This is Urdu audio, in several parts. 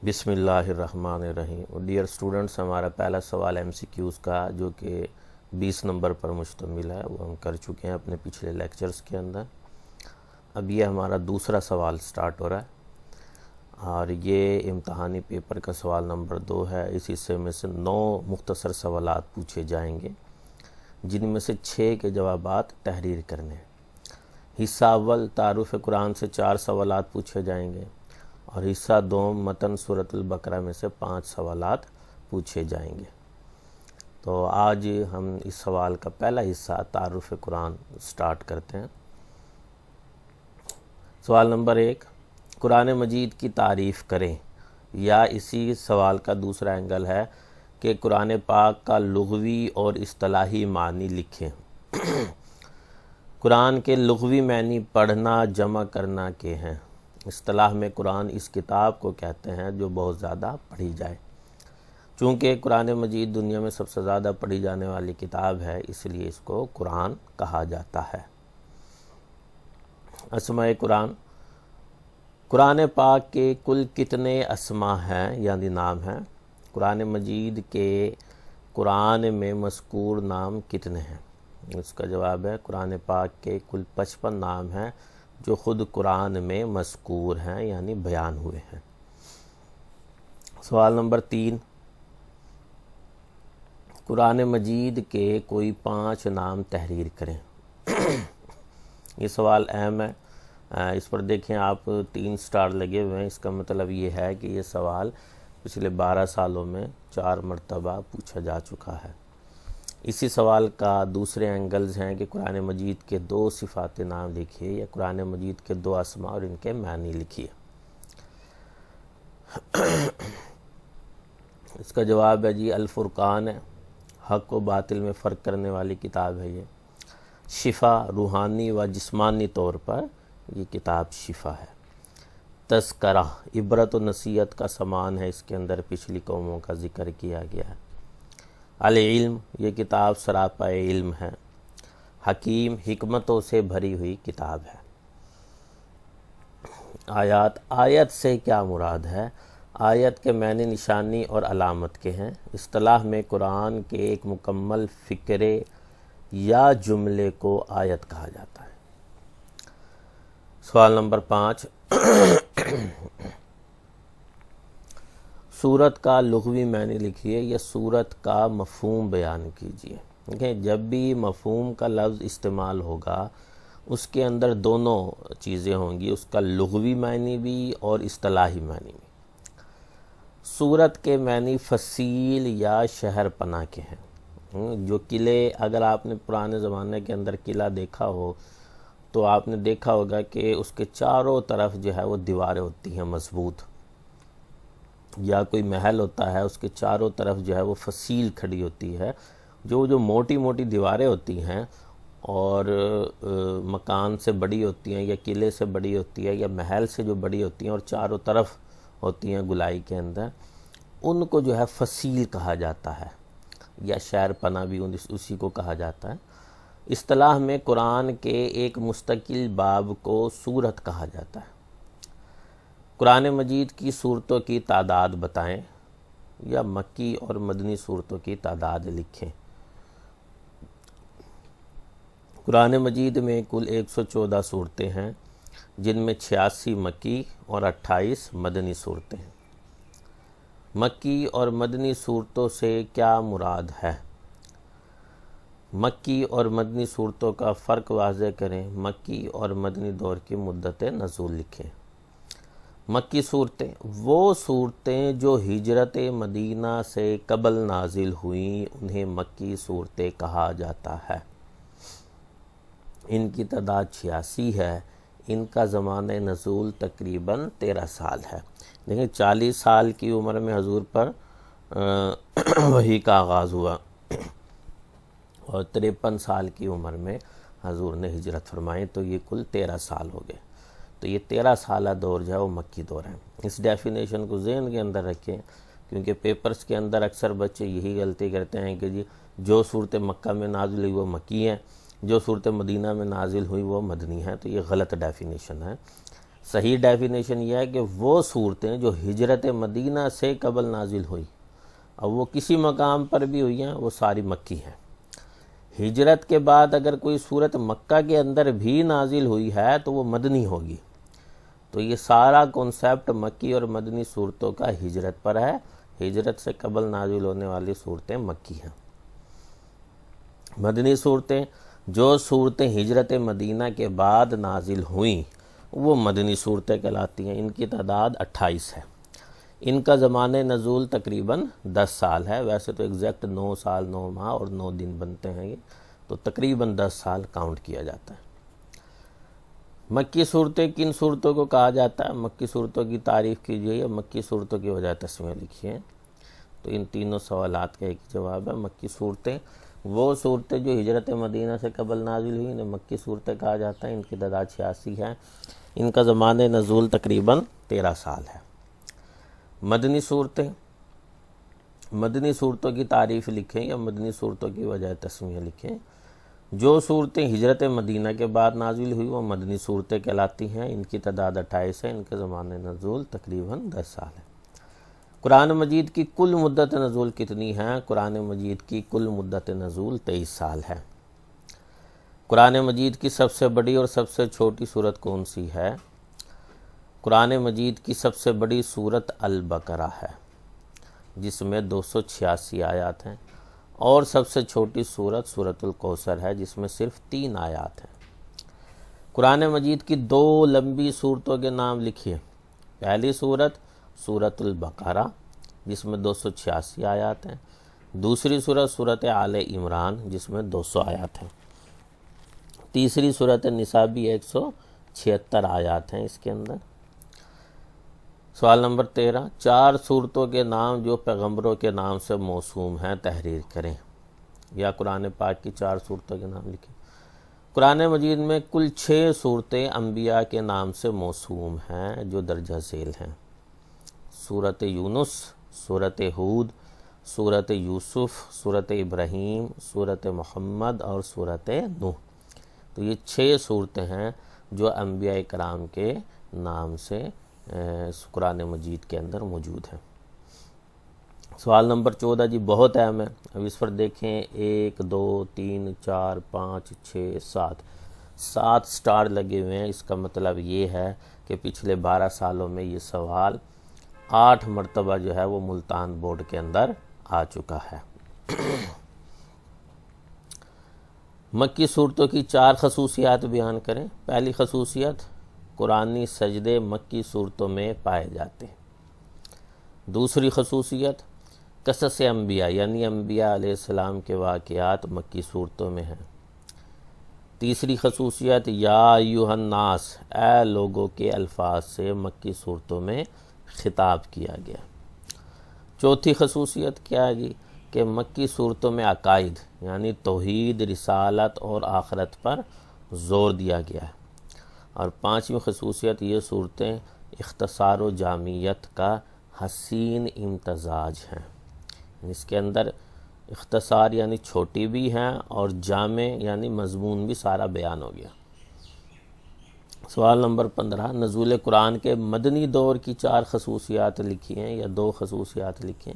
بسم اللہ الرحمن الرحیم۔ ڈیئر اسٹوڈنٹس، ہمارا پہلا سوال ایم سی کیوز کا جو کہ 20 نمبر پر مشتمل ہے وہ ہم کر چکے ہیں اپنے پچھلے لیکچرز کے اندر۔ اب یہ ہمارا دوسرا سوال سٹارٹ ہو رہا ہے اور یہ امتحانی پیپر کا سوال نمبر 2 ہے۔ اس حصے میں سے 9 مختصر سوالات پوچھے جائیں گے جن میں سے 6 کے جوابات تحریر کرنے ہیں۔ حصہ اول تعارف قرآن سے 4 سوالات پوچھے جائیں گے اور حصہ دوم متن سورۃ البقرہ میں سے 5 سوالات پوچھے جائیں گے۔ تو آج ہم اس سوال کا پہلا حصہ تعارف قرآن سٹارٹ کرتے ہیں۔ سوال نمبر 1، قرآن مجید کی تعریف کریں، یا اسی سوال کا دوسرا اینگل ہے کہ قرآن پاک کا لغوی اور اصطلاحی معنی لکھیں۔ قرآن کے لغوی معنی پڑھنا جمع کرنا کے ہیں۔ اصطلاح میں قرآن اس کتاب کو کہتے ہیں جو بہت زیادہ پڑھی جائے۔ چونکہ قرآن مجید دنیا میں سب سے زیادہ پڑھی جانے والی کتاب ہے، اس لیے اس کو قرآن کہا جاتا ہے۔ اسماء قرآن، قرآن پاک کے کل کتنے اسماء ہیں یعنی نام ہیں؟ قرآن مجید کے قرآن میں مذکور نام کتنے ہیں؟ اس کا جواب ہے قرآن پاک کے کل 55 نام ہیں جو خود قرآن میں مذکور ہیں یعنی بیان ہوئے ہیں۔ سوال نمبر 3، قرآن مجید کے کوئی 5 نام تحریر کریں۔ یہ سوال اہم ہے، اس پر دیکھیں آپ 3 سٹار لگے ہوئے ہیں۔ اس کا مطلب یہ ہے کہ یہ سوال پچھلے 12 سالوں میں 4 مرتبہ پوچھا جا چکا ہے۔ اسی سوال کا دوسرے اینگلز ہیں کہ قرآن مجید کے 2 صفات نام لکھیے یا قرآن مجید کے 2 اسماء اور ان کے معنی لکھیے۔ اس کا جواب ہے جی الفرقان ہے، حق و باطل میں فرق کرنے والی کتاب ہے یہ۔ شفا، روحانی و جسمانی طور پر یہ کتاب شفا ہے۔ تذکرہ، عبرت و نصیحت کا سامان ہے، اس کے اندر پچھلی قوموں کا ذکر کیا گیا ہے۔ العلم، یہ کتاب سراپا علم ہے۔ حکیم، حکمتوں سے بھری ہوئی کتاب ہے۔ آیات، آیت سے کیا مراد ہے؟ آیت کے معنی نشانی اور علامت کے ہیں۔ اصطلاح میں قرآن کے ایک مکمل فقرے یا جملے کو آیت کہا جاتا ہے۔ سوال نمبر 5، سورت کا لغوی معنی لکھیے یا سورت کا مفہوم بیان کیجیے۔ دیکھیں، جب بھی مفہوم کا لفظ استعمال ہوگا اس کے اندر دونوں چیزیں ہوں گی، اس کا لغوی معنی بھی اور اصطلاحی معنی بھی۔ سورت کے معنی فصیل یا شہر پناہ کے ہیں۔ جو قلعے، اگر آپ نے پرانے زمانے کے اندر قلعہ دیکھا ہو تو آپ نے دیکھا ہوگا کہ اس کے چاروں طرف جو ہے وہ دیواریں ہوتی ہیں مضبوط، یا کوئی محل ہوتا ہے اس کے چاروں طرف جو ہے وہ فصیل کھڑی ہوتی ہے، جو موٹی موٹی دیواریں ہوتی ہیں اور مکان سے بڑی ہوتی ہیں یا قلعے سے بڑی ہوتی ہے یا محل سے جو بڑی ہوتی ہیں اور چاروں طرف ہوتی ہیں گلائی کے اندر، ان کو جو ہے فصیل کہا جاتا ہے یا شہر پناہ بھی اسی کو کہا جاتا ہے۔ اصطلاح میں قرآن کے ایک مستقل باب کو سورت کہا جاتا ہے۔ قرآن مجید کی سورتوں کی تعداد بتائیں یا مکی اور مدنی سورتوں کی تعداد لکھیں۔ قرآن مجید میں کل 114 صورتیں ہیں جن میں 86 مکی اور 28 مدنی صورتیں ہیں۔ مکی اور مدنی صورتوں سے کیا مراد ہے؟ مکی اور مدنی صورتوں کا فرق واضح کریں۔ مکی اور مدنی دور کی مدت نزول لکھیں۔ مکی صورتیں وہ صورتیں جو ہجرت مدینہ سے قبل نازل ہوئیں، انہیں مکی صورتیں کہا جاتا ہے۔ ان کی تعداد 86 ہے۔ ان کا زمانہ نزول تقریباً 13 سال ہے۔ دیکھیں، 40 سال کی عمر میں حضور پر وحی کا آغاز ہوا اور 53 سال کی عمر میں حضور نے ہجرت فرمائی، تو یہ کل 13 سال ہو گئے۔ تو یہ 13 سالہ دور جو ہے وہ مکی دور ہے۔ اس ڈیفینیشن کو ذہن کے اندر رکھیں، کیونکہ پیپرز کے اندر اکثر بچے یہی غلطی کرتے ہیں کہ جی جو صورت مکہ میں نازل ہوئی وہ مکی ہیں، جو صورت مدینہ میں نازل ہوئی وہ مدنی ہیں، تو یہ غلط ڈیفینیشن ہے۔ صحیح ڈیفینیشن یہ ہے کہ وہ صورتیں جو ہجرت مدینہ سے قبل نازل ہوئی، اب وہ کسی مقام پر بھی ہوئی ہیں، وہ ساری مکی ہیں۔ ہجرت کے بعد اگر کوئی صورت مکہ کے اندر بھی نازل ہوئی ہے تو وہ مدنی ہوگی۔ تو یہ سارا کنسیپٹ مکی اور مدنی صورتوں کا ہجرت پر ہے۔ ہجرت سے قبل نازل ہونے والی صورتیں مکی ہیں۔ مدنی صورتیں، جو صورتیں ہجرت مدینہ کے بعد نازل ہوئیں وہ مدنی صورتیں کہلاتی ہیں۔ ان کی تعداد 28 ہے۔ ان کا زمانِ نزول تقریباً 10 سال ہے، ویسے تو ایگزیکٹ 9 سال 9 ماہ اور 9 دن بنتے ہیں، یہ تو تقریباً 10 سال کاؤنٹ کیا جاتا ہے۔ مکی صورتیں کن صورتوں کو کہا جاتا ہے؟ مکی صورتوں کی تعریف کیجیے یا مکی صورتوں کی وجہ تسمیہ لکھیے۔ تو ان تینوں سوالات کا ایک جواب ہے، مکی صورتیں وہ صورتیں جو ہجرت مدینہ سے قبل نازل ہوئی، انہیں مکی صورتیں کہا جاتا ہے۔ ان کی تعداد 86 ہے۔ ان کا زمانِ نزول تقریباً 13 سال ہے۔ مدنی صورتیں، مدنی صورتوں کی تعریف لکھیں یا مدنی صورتوں کی وجہ تسمیہ لکھیں۔ جو صورتیں ہجرت مدینہ کے بعد نازل ہوئی وہ مدنی صورتیں کہلاتی ہیں۔ ان کی تعداد 28 ہے۔ ان کے زمانِ نزول تقریباً 10 سال ہے۔ قرآن مجید کی کل مدت نزول کتنی ہے؟ قرآن مجید کی کل مدت نزول 23 سال ہے۔ قرآن مجید کی سب سے بڑی اور سب سے چھوٹی سورت کون سی ہے؟ قرآن مجید کی سب سے بڑی سورت البقرہ ہے، جس میں 286 آیات ہیں، اور سب سے چھوٹی سورت سورت الکوثر ہے، جس میں صرف 3 آیات ہیں۔ قرآن مجید کی 2 لمبی سورتوں کے نام لکھیے۔ پہلی سورت سورت البقرہ، جس میں 286 آیات ہیں۔ دوسری سورت سورت آل عمران، جس میں 200 آیات ہیں۔ تیسری سورت نساء بھی 176 آیات ہیں اس کے اندر۔ سوال نمبر 13، 4 سورتوں کے نام جو پیغمبروں کے نام سے موسوم ہیں تحریر کریں، یا قرآن پاک کی 4 سورتوں کے نام لکھیں۔ قرآن مجید میں کل 6 سورتیں انبیاء کے نام سے موسوم ہیں جو درجہ ذیل ہیں۔ سورت یونس، سورت ہود، سورت یوسف، سورت ابراہیم، سورت محمد اور سورت نوح۔ تو یہ 6 صورتیں ہیں جو انبیاء کرام کے نام سے قرآن مجید کے اندر موجود ہیں۔ سوال نمبر 14 جی بہت اہم ہے، اب اس پر دیکھیں 1 2 3 4 5 6 7 سٹار لگے ہوئے ہیں۔ اس کا مطلب یہ ہے کہ پچھلے 12 سالوں میں یہ سوال 8 مرتبہ جو ہے وہ ملتان بورڈ کے اندر آ چکا ہے۔ مکی صورتوں کی 4 خصوصیات بیان کریں۔ پہلی خصوصیت، قرآنی سجدے مکی صورتوں میں پائے جاتے ہیں۔ دوسری خصوصیت، قصص انبیاء یعنی انبیاء علیہ السلام کے واقعات مکی صورتوں میں ہیں۔ تیسری خصوصیت، یا ایھا الناس، اے لوگوں کے الفاظ سے مکی صورتوں میں خطاب کیا گیا۔ چوتھی خصوصیت کیا ہے جی؟ کہ مکی صورتوں میں عقائد یعنی توحید، رسالت اور آخرت پر زور دیا گیا ہے۔ اور 5ویں خصوصیت، یہ صورتیں اختصار و جامعیت کا حسین امتزاج ہیں۔ اس کے اندر اختصار یعنی چھوٹی بھی ہیں اور جامع یعنی مضمون بھی سارا بیان ہو گیا۔ سوال نمبر 15، نزول قرآن کے مدنی دور کی 4 خصوصیات لکھی ہیں یا 2 خصوصیات لکھیں۔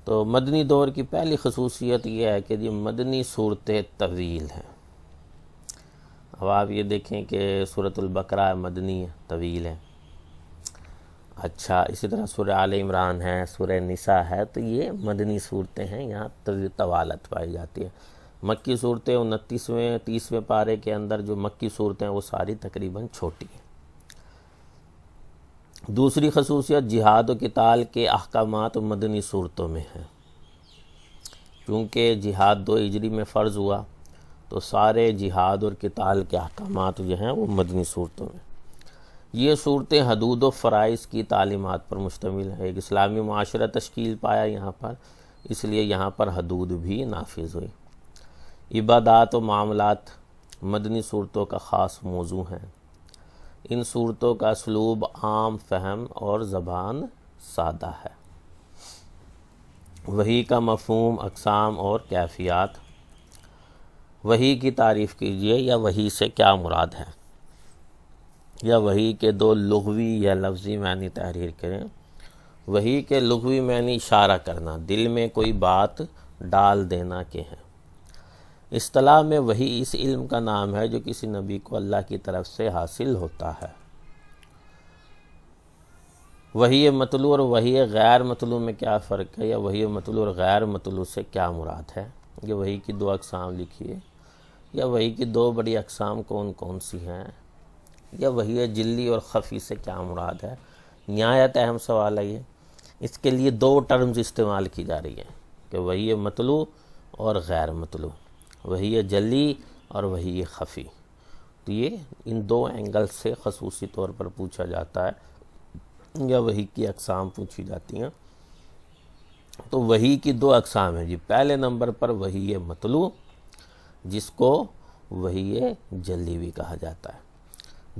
تو مدنی دور کی پہلی خصوصیت یہ ہے کہ یہ مدنی صورتیں طویل ہیں۔ اب آپ یہ دیکھیں کہ سورۃ البقرہ مدنی ہے، طویل ہے۔ اچھا، اسی طرح سورہ آل عمران ہے، سورہ نساء ہے، تو یہ مدنی صورتیں ہیں، یہاں طوالت پائی جاتی ہے۔ مکی صورتیں 29ویں 30ویں پارے کے اندر جو مکی صورتیں ہیں وہ ساری تقریباً چھوٹی ہیں۔ دوسری خصوصیت، جہاد و قتال کے احکامات مدنی صورتوں میں ہیں۔ کیونکہ جہاد 2 ہجری میں فرض ہوا تو سارے جہاد اور قتال کے احکامات جو ہیں وہ مدنی صورتوں میں۔ یہ صورتیں حدود و فرائض کی تعلیمات پر مشتمل ہے۔ ایک اسلامی معاشرہ تشکیل پایا یہاں پر، اس لیے یہاں پر حدود بھی نافذ ہوئی۔ عبادات و معاملات مدنی صورتوں کا خاص موضوع ہیں۔ ان صورتوں کا اسلوب عام فہم اور زبان سادہ ہے۔ وحی کا مفہوم، اقسام اور کیفیات۔ وحی کی تعریف کیجیے یا وحی سے کیا مراد ہے؟ یا وحی کے دو لغوی یا لفظی معنی تحریر کریں۔ وحی کے لغوی معنی اشارہ کرنا، دل میں کوئی بات ڈال دینا کے ہیں۔ اصطلاح میں وحی اس علم کا نام ہے جو کسی نبی کو اللہ کی طرف سے حاصل ہوتا ہے۔ وحی مطلوع اور وحی غیر مطلوع میں کیا فرق ہے، یا وحی مطلوع اور غیر مطلوع سے کیا مراد ہے؟ یہ وحی کی دو اقسام لکھیے، یا وحی کی دو بڑی اقسام کون کون سی ہیں، یا وحی جلی اور خفی سے کیا مراد ہے؟ نہایت اہم سوال ہے یہ۔ اس کے لیے دو ٹرمز استعمال کی جا رہی ہیں کہ وحی مطلوع اور غیر مطلوع، وحی جلی اور وحی خفی۔ تو یہ ان دو اینگل سے خصوصی طور پر پوچھا جاتا ہے، یا وحی کی اقسام پوچھی جاتی ہیں۔ تو وحی کی دو اقسام ہیں جی۔ پہلے نمبر پر وحی مطلوع، جس کو وحی جلی بھی کہا جاتا ہے۔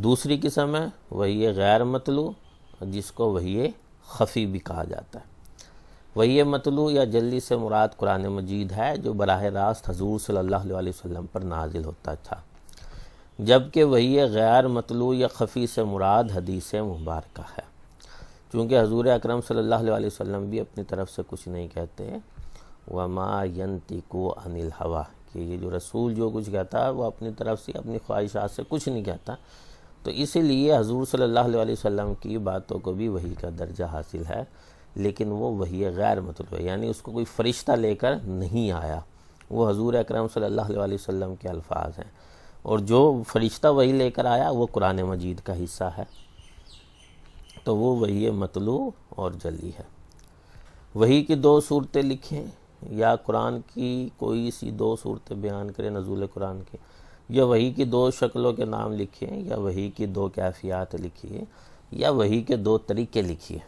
دوسری قسم ہے وحی غیر مطلوع، جس کو وحی خفی بھی کہا جاتا ہے۔ وحی مطلوع یا جلی سے مراد قرآن مجید ہے جو براہ راست حضور صلی اللہ علیہ وسلم پر نازل ہوتا تھا، جبکہ وحی غیر مطلوع یا خفی سے مراد حدیث مبارکہ ہے۔ چونکہ حضور اکرم صلی اللہ علیہ وسلم بھی اپنی طرف سے کچھ نہیں کہتے، وَمَا يَنْطِقُ عَنِ الْهَوَىٰ، کہ یہ جو رسول جو کچھ کہتا ہے وہ اپنی طرف سے اپنی خواہشات سے کچھ نہیں کہتا، تو اسی لیے حضور صلی اللہ علیہ وسلم کی باتوں کو بھی وحی کا درجہ حاصل ہے، لیکن وہ وحی غیر مطلوع ہے، یعنی اس کو کوئی فرشتہ لے کر نہیں آیا، وہ حضور اکرم صلی اللہ علیہ وسلم کے الفاظ ہیں، اور جو فرشتہ وحی لے کر آیا وہ قرآن مجید کا حصہ ہے، تو وہ وحی مطلوع اور جلی ہے۔ وحی کی دو صورتیں لکھیں، یا قرآن کی کوئی سی دو صورتیں بیان کریں نزول قرآن کی، یا وحی کی دو شکلوں کے نام لکھیں، یا وحی کی دو کیفیات لکھیے، یا وحی کے دو طریقے لکھیے۔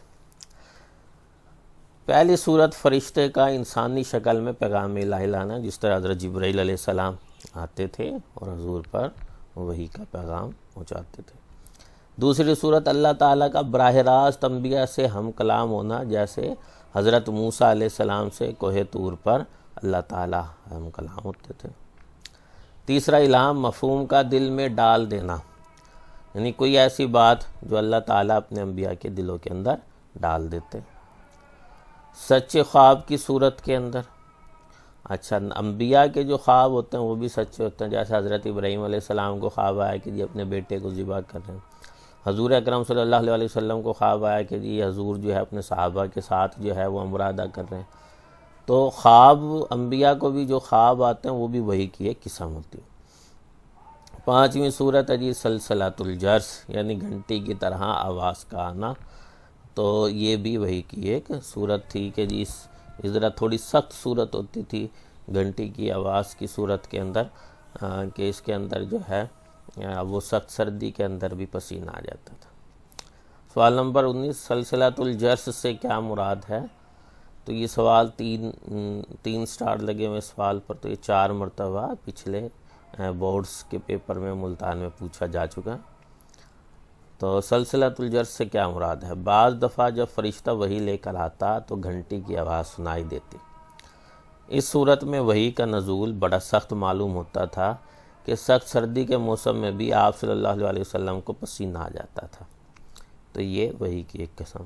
پہلی صورت فرشتے کا انسانی شکل میں پیغام الہی لانا، جس طرح حضرت جبرائیل علیہ السلام آتے تھے اور حضور پر وحی کا پیغام پہنچاتے تھے۔ دوسری صورت اللہ تعالیٰ کا براہ راست انبیاء سے ہم کلام ہونا، جیسے حضرت موسیٰ علیہ السلام سے کوہ طور پر اللہ تعالیٰ ہم کلام ہوتے تھے۔ تیسرا الہام مفہوم کا دل میں ڈال دینا، یعنی کوئی ایسی بات جو اللہ تعالیٰ اپنے انبیاء کے دلوں کے اندر ڈال دیتے۔ سچے خواب کی صورت کے اندر، اچھا انبیاء کے جو خواب ہوتے ہیں وہ بھی سچے ہوتے ہیں، جیسے حضرت ابراہیم علیہ السلام کو خواب آیا کہ جی اپنے بیٹے کو ذبح کر رہے ہیں، حضور اکرم صلی اللہ علیہ وسلم کو خواب آیا کہ جی حضور جو ہے اپنے صحابہ کے ساتھ جو ہے وہ عمرہ ادا کر رہے ہیں۔ تو خواب انبیاء کو بھی جو خواب آتے ہیں وہ بھی وحی کی ایک قسم ہوتی ہے۔ پانچویں صورت ہے جی سلسلۃ الجرس، یعنی گھنٹی کی طرح آواز کا آنا، تو یہ بھی وحی کی ایک صورت تھی کہ جی اس طرح تھوڑی سخت صورت ہوتی تھی گھنٹی کی آواز کی صورت کے اندر، کہ اس کے اندر جو ہے وہ سخت سردی کے اندر بھی پسینہ آ جاتا تھا۔ سوال نمبر 19، سلسلۃ الجرس سے کیا مراد ہے؟ تو یہ سوال تین سٹار لگے ہوئے سوال پر، تو یہ 4 مرتبہ پچھلے بورڈز کے پیپر میں ملتان میں پوچھا جا چکا۔ تو سلسلۃ الجرس سے کیا مراد ہے؟ بعض دفعہ جب فرشتہ وحی لے کر آتا تو گھنٹی کی آواز سنائی دیتی۔ اس صورت میں وحی کا نزول بڑا سخت معلوم ہوتا تھا کہ سخت سردی کے موسم میں بھی آپ صلی اللہ علیہ وسلم کو پسینہ آ جاتا تھا، تو یہ وحی کی ایک قسم۔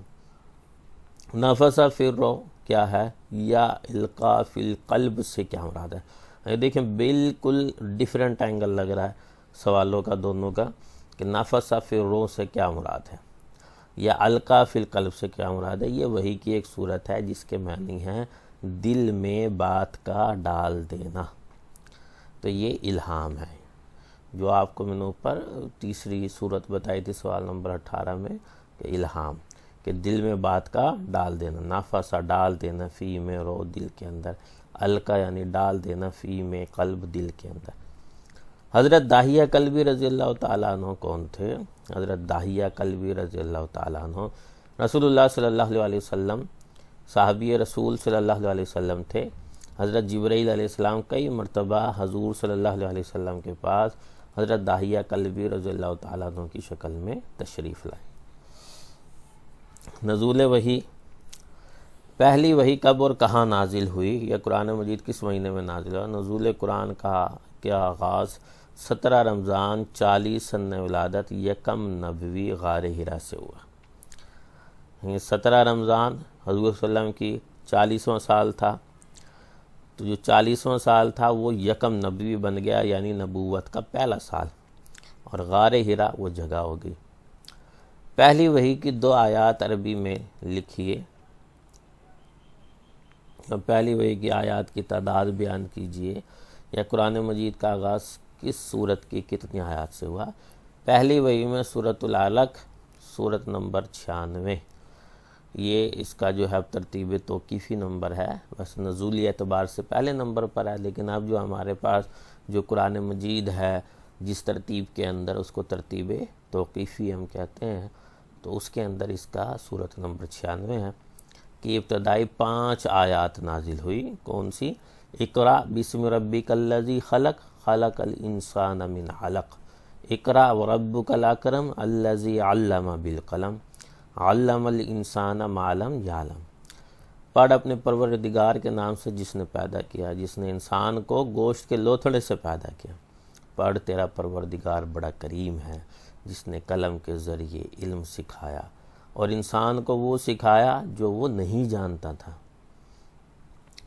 نفس فی الروح کیا ہے، یا القاء فی القلب سے کیا مراد ہے؟ یہ دیکھیں بالکل ڈیفرنٹ اینگل لگ رہا ہے سوالوں کا دونوں کا، کہ نفس فی الروح سے کیا مراد ہے، یا القاء فی القلب سے کیا مراد ہے۔ یہ وحی کی ایک صورت ہے جس کے معنی ہیں دل میں بات کا ڈال دینا، تو یہ الہام ہے، جو آپ کو میں نے اوپر تیسری صورت بتائی تھی سوال نمبر 18 میں، کہ الہام، کہ دل میں بات کا ڈال دینا۔ نفسہ ڈال دینا، فی میں رو دل کے اندر، القا یعنی ڈال دینا، فی میں قلب دل کے اندر۔ حضرت داہیہ کلبی رضی اللہ تعالیٰ عنہ کون تھے؟ حضرت داہیہ کلبی رضی اللہ تعالیٰ عنہ رسول اللہ صلی اللہ علیہ وسلم، صحابی رسول صلی اللہ علیہ وسلم تھے۔ حضرت جبرائیل علیہ السلام کئی مرتبہ حضور صلی اللہ علیہ وسلم کے پاس حضرت داہیہ کلبی رضی اللہ تعالیٰ عنہ کی شکل میں تشریف لائے۔ نزول وحی، پہلی وحی کب اور کہاں نازل ہوئی، یا قرآن مجید کس مہینے میں نازل ہوا؟ نزول قرآن کا آغاز 17 رمضان 40 سن ولادت یکم نبوی غار ہرا سے ہوا۔ 17 رمضان حضور صلی اللہ علیہ وسلم کی 40واں سال تھا، تو جو 40واں سال تھا وہ یکم نبوی بن گیا، یعنی نبوت کا پہلا سال، اور غار ہرا وہ جگہ ہو گئی۔ پہلی وحی کی 2 آیات عربی میں لکھیے، پہلی وحی کی آیات کی تعداد بیان کیجئے، یا قرآن مجید کا آغاز کس سورت کی کتنی آیات سے ہوا؟ پہلی وحی میں سورۃ العلق، سورت نمبر 96، یہ اس کا جو ہے ترتیب توقیفی نمبر ہے، بس نزولی اعتبار سے پہلے نمبر پر ہے، لیکن اب جو ہمارے پاس جو قرآن مجید ہے جس ترتیب کے اندر، اس کو ترتیب توقیفی ہم کہتے ہیں، تو اس کے اندر اس کا سورت نمبر 96 ہے کہ ابتدائی 5 آیات نازل ہوئی۔ کون سی؟ اقرا بسم ربک الذی خلق، خلق الانسان من علق، اقرا وربک الاکرم الذی علم بالقلم، علم الانسان ما لم یعلم۔ پڑھ اپنے پروردگار کے نام سے جس نے پیدا کیا، جس نے انسان کو گوشت کے لوتھڑے سے پیدا کیا۔ پڑھ تیرا پروردگار بڑا کریم ہے جس نے قلم کے ذریعے علم سکھایا، اور انسان کو وہ سکھایا جو وہ نہیں جانتا تھا۔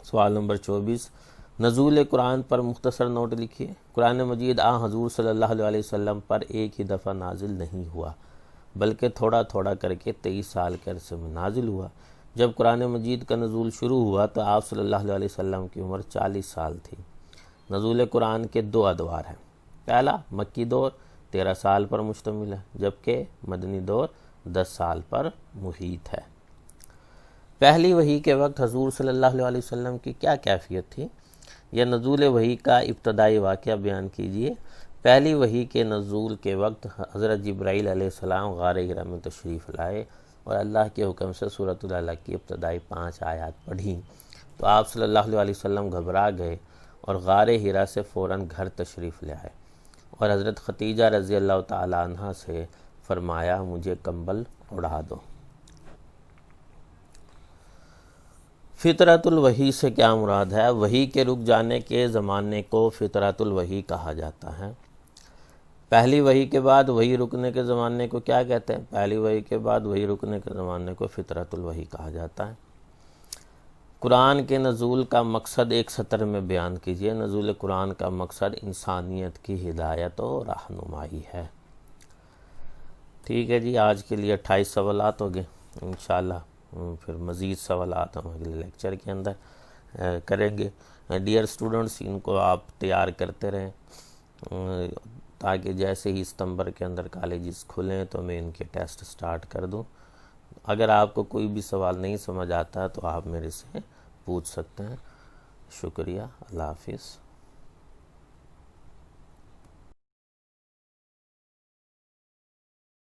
سوال نمبر 24، نزول قرآن پر مختصر نوٹ لکھیے۔ قرآن مجید حضور صلی اللہ علیہ وسلم پر ایک ہی دفعہ نازل نہیں ہوا، بلکہ تھوڑا تھوڑا کر کے 23 سال کے عرصے میں نازل ہوا۔ جب قرآن مجید کا نزول شروع ہوا تو آپ صلی اللہ علیہ وسلم کی عمر 40 سال تھی۔ نزول قرآن کے 2 ادوار ہیں۔ پہلا مکی دور 13 سال پر مشتمل ہے، جبکہ مدنی دور 10 سال پر محیط ہے۔ پہلی وحی کے وقت حضور صلی اللہ علیہ وسلم کی کیا کیفیت تھی؟ یہ نزول وحی کا ابتدائی واقعہ بیان کیجیے۔ پہلی وحی کے نزول کے وقت حضرت جبرائیل علیہ السلام غار ہرا میں تشریف لائے اور اللہ کے حکم سے سورۃ العلق کی ابتدائی 5 آیات پڑھی، تو آپ صلی اللہ علیہ وسلم گھبرا گئے اور غار ہرا سے فوراً گھر تشریف لے آئے، اور حضرت خدیجہ رضی اللہ تعالی عنہ سے فرمایا مجھے کمبل اڑا دو۔ فطرت الوحی سے کیا مراد ہے؟ وحی کے رک جانے کے زمانے کو فطرت الوحی کہا جاتا ہے۔ پہلی وحی کے بعد وحی رکنے کے زمانے کو کیا کہتے ہیں؟ پہلی وحی کے بعد وحی رکنے کے زمانے کو فطرت الوحی کہا جاتا ہے۔ قرآن کے نزول کا مقصد ایک سطر میں بیان کیجیے۔ نزول قرآن کا مقصد انسانیت کی ہدایت و رہنمائی ہے۔ ٹھیک ہے جی، آج کے لیے 28 سوالات ہو گئے، انشاءاللہ پھر مزید سوالات ہم اگلے لیکچر کے اندر کریں گے۔ ڈیئر اسٹوڈنٹس، ان کو آپ تیار کرتے رہیں تاکہ جیسے ہی ستمبر کے اندر کالجز کھلیں تو میں ان کے ٹیسٹ سٹارٹ کر دوں۔ اگر آپ کو کوئی بھی سوال نہیں سمجھ آتا تو آپ میرے سے پوچھ سکتے ہیں۔ شکریہ، اللہ حافظ۔